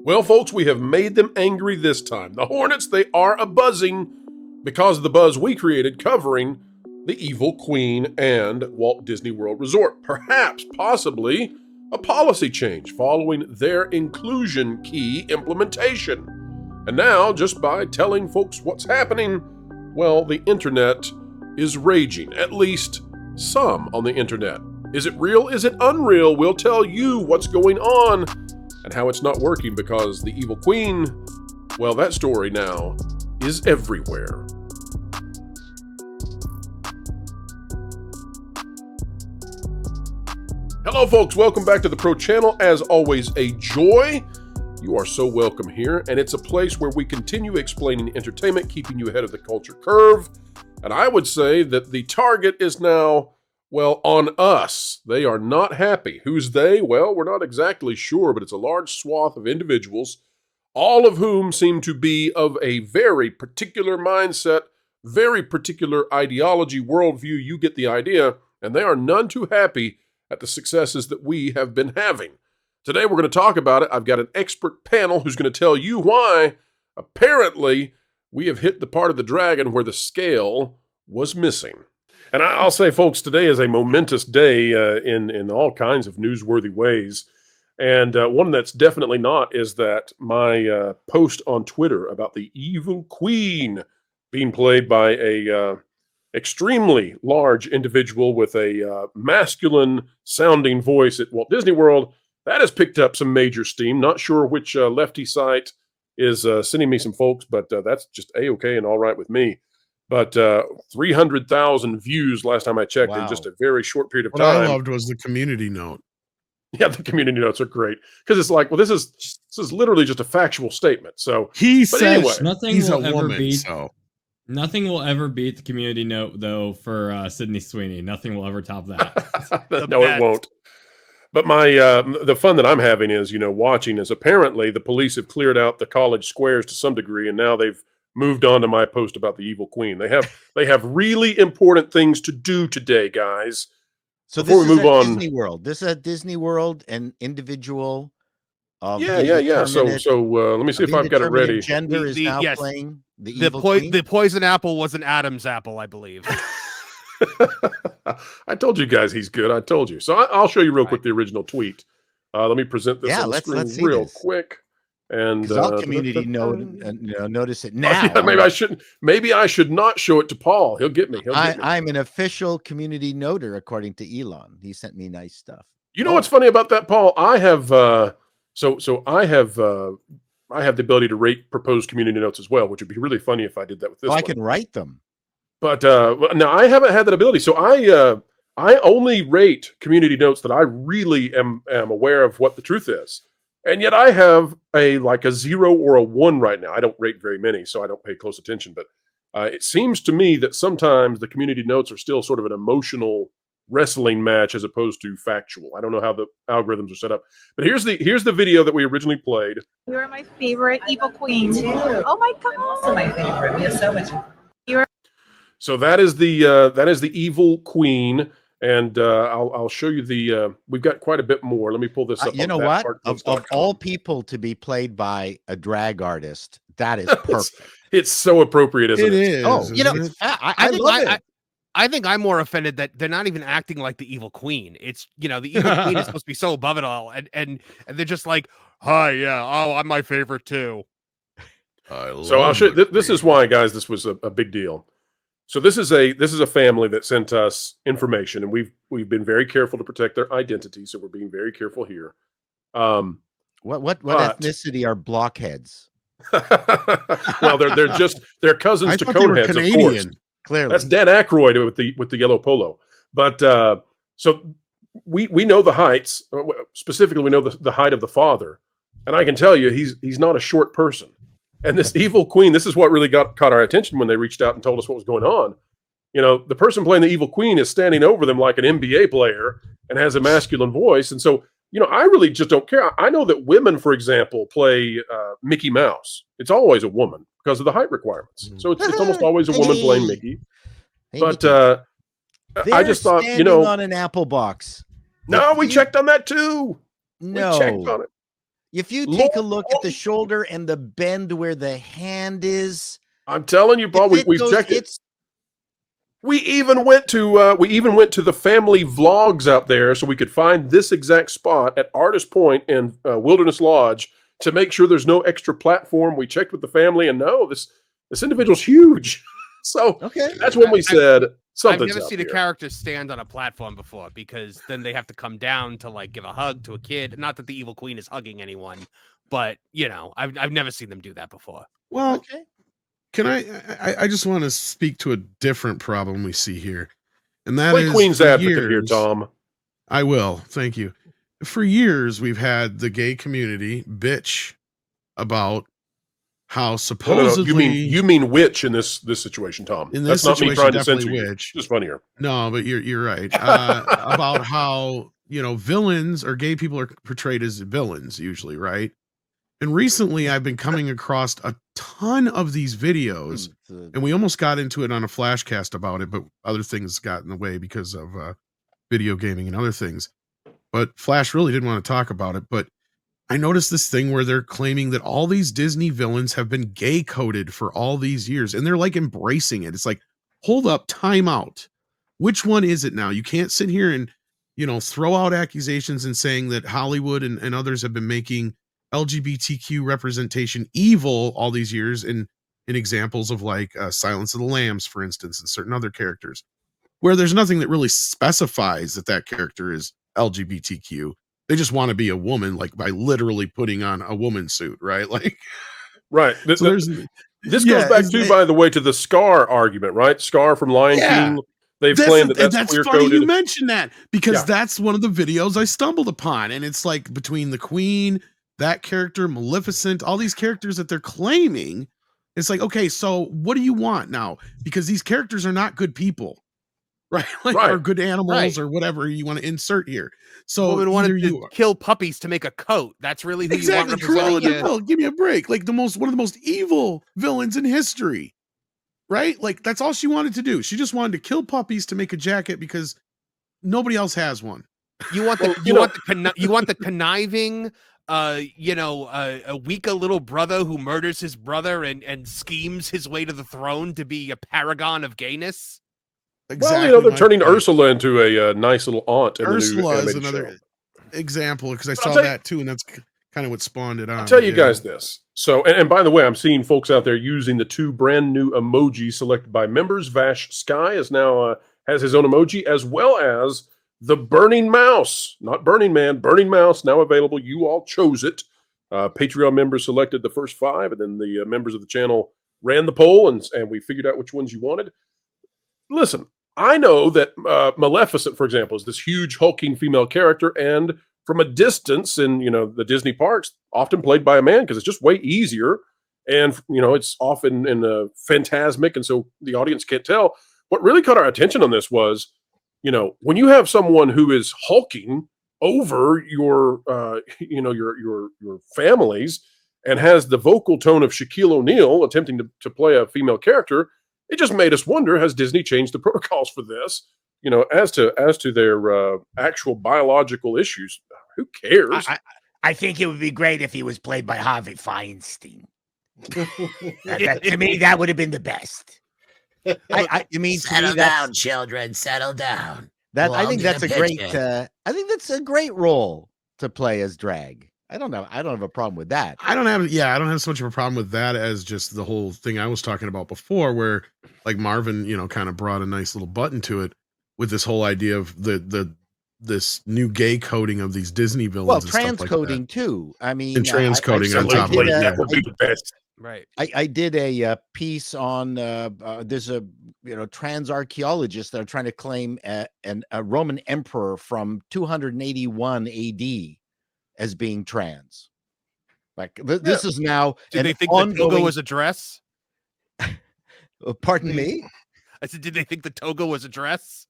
Well, folks, we have made them angry this time. The Hornets, they are a-buzzing because of the buzz we created covering the Evil Queen and Walt Disney World Resort. Perhaps, possibly, a policy change following their inclusion key implementation. And now, just by telling folks what's happening, well, the internet is raging. At least some on the internet. Is it real? Is it unreal? We'll tell you what's going on and how it's not working because the Evil Queen, well, that story now is everywhere. Hello, folks. Welcome back to the Pro Channel. As always, a joy. You are so welcome here, and it's a place where we continue explaining entertainment, keeping you ahead of the culture curve. And I would say that the target is now, well, on us. They are not happy. Who's they? Well, we're not exactly sure, but it's a large swath of individuals, all of whom seem to be of a very particular mindset, very particular ideology, worldview. You get the idea, and they are none too happy at the successes that we have been having. Today, we're going to talk about it. I've got an expert panel who's going to tell you why, apparently, we have hit the part of the dragon where the scale was missing. And I'll say, folks, today is a momentous day in all kinds of newsworthy ways. And one that's definitely not is that my post on Twitter about the Evil Queen being played by a extremely large individual with a masculine-sounding voice at Walt Disney World, that has picked up some major steam. Not sure which lefty site is sending me some folks, but that's just A-okay and all right with me. But 300,000 views last time I checked in just a very short period of time. What I loved was the community note. Yeah, the community notes are great because it's like, well, this is literally just a factual statement. So he says anyway, nothing will ever beat the community note though for Sydney Sweeney. Nothing will ever top that. No, it won't. But my the fun that I'm having is, watching is apparently the police have cleared out the college squares to some degree, and now they've moved on to my post about the Evil Queen. They have really important things to do today, guys. So before we move on, Disney World. This is a Disney World and individual. Yeah. So let me see if I've got it ready. Gender is now playing the Evil Queen. The poison apple was an Adam's apple, I believe. I told you guys he's good. I told you. So I'll show you real quic the original tweet. Let me present this on the screen real quick. And all community notice it now. Yeah, maybe I should not show it to Paul. He'll get me. I'm an official community noter, according to Elon. He sent me nice stuff. You know what's funny about that, Paul? I have I have the ability to rate proposed community notes as well, which would be really funny if I did that with this one. I can write them. But now I haven't had that ability. So I only rate community notes that I really am aware of what the truth is. And yet I have a 0 or a 1 right now. I don't rate very many, so I don't pay close attention. But it seems to me that sometimes the community notes are still sort of an emotional wrestling match as opposed to factual. I don't know how the algorithms are set up. But here's the video that we originally played. You're my favorite Evil Queen. Oh my God! Also my favorite. We have so much. So that is the Evil Queen. And I'll show you we've got quite a bit more. Let me pull this up. You know what? Of all people to be played by a drag artist, that is perfect. It's so appropriate, isn't it? It is. Oh, I think I'm more offended that they're not even acting like the Evil Queen. It's, the Evil Queen is supposed to be so above it all. And they're just like, hi, yeah, oh, I'm my favorite too. So I'll show you. This is why, guys, this was a big deal. So this is a family that sent us information, and we've been very careful to protect their identity. So we're being very careful here. What ethnicity are blockheads? Well, they're cousins to Coneheads, of course. Clearly, that's Dan Aykroyd with the yellow polo. But so we know the heights. Specifically, we know the height of the father, and I can tell you he's not a short person. And this Evil Queen, this is what really caught our attention when they reached out and told us what was going on. The person playing the Evil Queen is standing over them like an NBA player and has a masculine voice. And so, I really just don't care. I know that women, for example, play Mickey Mouse. It's always a woman because of the height requirements. So it's almost always a woman playing Mickey. But I just thought, on an apple box. No, we checked on that too. No, we checked on it. If you take a look at the shoulder and the bend where the hand is, I'm telling you, Paul, we've checked it. We even went to the family vlogs out there so we could find this exact spot at Artist Point in Wilderness Lodge to make sure there's no extra platform. We checked with the family, and no, this individual's huge. So that's when we said something's I've never seen here. a character stand on a platform before, because then they have to come down to like give a hug to a kid. Not that the Evil Queen is hugging anyone, but you know, I've never seen them do that before. Well, can I just want to speak to a different problem we see here. And that Play is Queen's for advocate here, years- Tom. I will. Thank you. For years, we've had the gay community bitch about how supposedly You mean witch in this situation, Tom. in That's this not situation, me trying to definitely censor you. witch. Just funnier. No, but you're right. About how, you know, villains or gay people are portrayed as villains usually, right? And recently I've been coming across a ton of these videos, and we almost got into it on a flashcast about it, but other things got in the way because of video gaming and other things. But Flash really didn't want to talk about it, but I noticed this thing where they're claiming that all these Disney villains have been gay coded for all these years, and they're like embracing it. It's like, hold up, time out. Which one is it now? You can't sit here and, you know, throw out accusations and saying that Hollywood and others have been making LGBTQ representation evil all these years in examples of like Silence of the Lambs, for instance, and certain other characters where there's nothing that really specifies that that character is LGBTQ. They just want to be a woman, like by literally putting on a woman suit, right? Like, right. So This goes back to, by the way, to the Scar argument, right? Scar from Lion King. They've claimed that's queer funny coded. you mentioned that, because that's one of the videos I stumbled upon, and it's like between the Queen, that character, Maleficent, all these characters that they're claiming. It's like, okay, so what do you want now? Because these characters are not good people, right? Like, or good animals, or whatever you want to insert here. So women wanted to kill puppies to make a coat. That's really who you want representing you. Well, give me a break. Like one of the most evil villains in history, right? Like that's all she wanted to do. She just wanted to kill puppies to make a jacket because nobody else has one. You want the you want the conniving, a weaker little brother who murders his brother and schemes his way to the throne to be a paragon of gayness. Exactly. Well, they're turning Ursula into a nice little aunt. Ursula is another example, because I saw that too, and that's kind of what spawned it on. I'll tell you guys this. So, and by the way, I'm seeing folks out there using the 2 brand new emojis selected by members. Vash Sky is now has his own emoji, as well as the Burning Mouse, not Burning Man, Burning Mouse, now available. You all chose it. Patreon members selected the first 5, and then the members of the channel ran the poll, and we figured out which ones you wanted. Listen, I know that Maleficent, for example, is this huge hulking female character, and from a distance in, the Disney parks, often played by a man because it's just way easier, and it's often in phantasmic, and so the audience can't tell. What really caught our attention on this was, when you have someone who is hulking over your families and has the vocal tone of Shaquille O'Neal attempting to play a female character. It just made us wonder, has Disney changed the protocols for this? As to their actual biological issues. Who cares? I think it would be great if he was played by Harvey Feinstein. To me, that would have been the best. You mean settle down, children, settle down. I think that's a great. I think that's a great role to play as drag. I don't have a problem with that. I don't have so much of a problem with that as just the whole thing I was talking about before, where like Marvin, kind of brought a nice little button to it with this whole idea of this new gay coding of these Disney villains. Well, and transcoding too. I mean, and transcoding on top of it. That would be the best. Right. I did a piece on there's a trans archaeologists that are trying to claim a Roman emperor from 281 AD as being trans. Like this is now. Did they think the toga was a dress? Pardon me? I said, did they think the toga was a dress?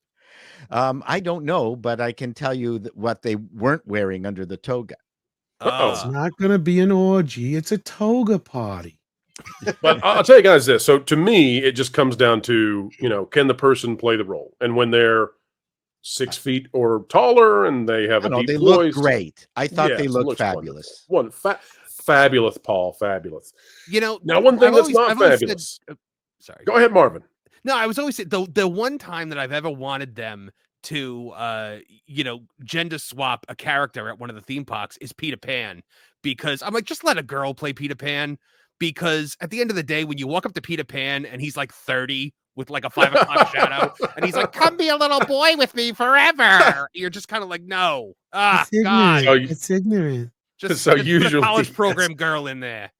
I don't know, but I can tell you what they weren't wearing under the toga. It's not going to be an orgy. It's a toga party. But I'll tell you guys this. So to me, it just comes down to, can the person play the role? And when they're 6 feet or taller, and they have a No, deep they voice. look great. I thought they Yes, looked looks fabulous. Fabulous, Paul. Fabulous. You know, Now, one thing that's not I've always fabulous. sorry. Go ahead, Marvin. No, I was always the one time that I've ever wanted them to gender swap a character at one of the theme parks is Peter Pan, because I'm like, just let a girl play Peter Pan, because at the end of the day, when you walk up to Peter Pan and he's like 30 with like a 5 o'clock shadow, and he's like, "Come be a little boy with me forever," you're just kind of like, no, It's God, ignorant. It's ignorant. just So put a usually- college program girl in there.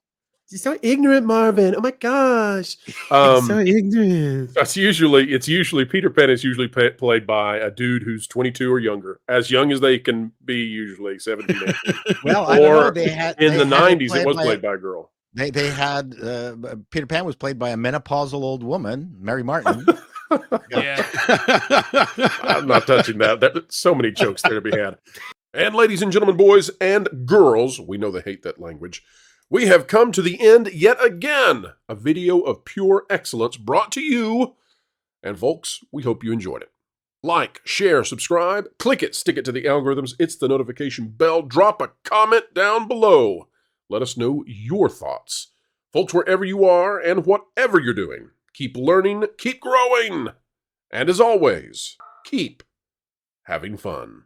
You're so ignorant, Marvin. Oh my gosh. It's so ignorant. It's usually Peter Pan is usually played by a dude who's 22 or younger, as young as they can be, usually 17. 18. Well, I don't know. Or They had in they the had 90s, it was by played by a girl. They had Peter Pan was played by a menopausal old woman, Mary Martin. Yeah. I'm not touching that. There's so many jokes there to be had. And ladies and gentlemen, boys and girls, we know they hate that language. We have come to the end yet again. A video of pure excellence brought to you. And folks, we hope you enjoyed it. Like, share, subscribe, click it, stick it to the algorithms. It's the notification bell. Drop a comment down below. Let us know your thoughts. Folks, wherever you are and whatever you're doing, keep learning, keep growing. And as always, keep having fun.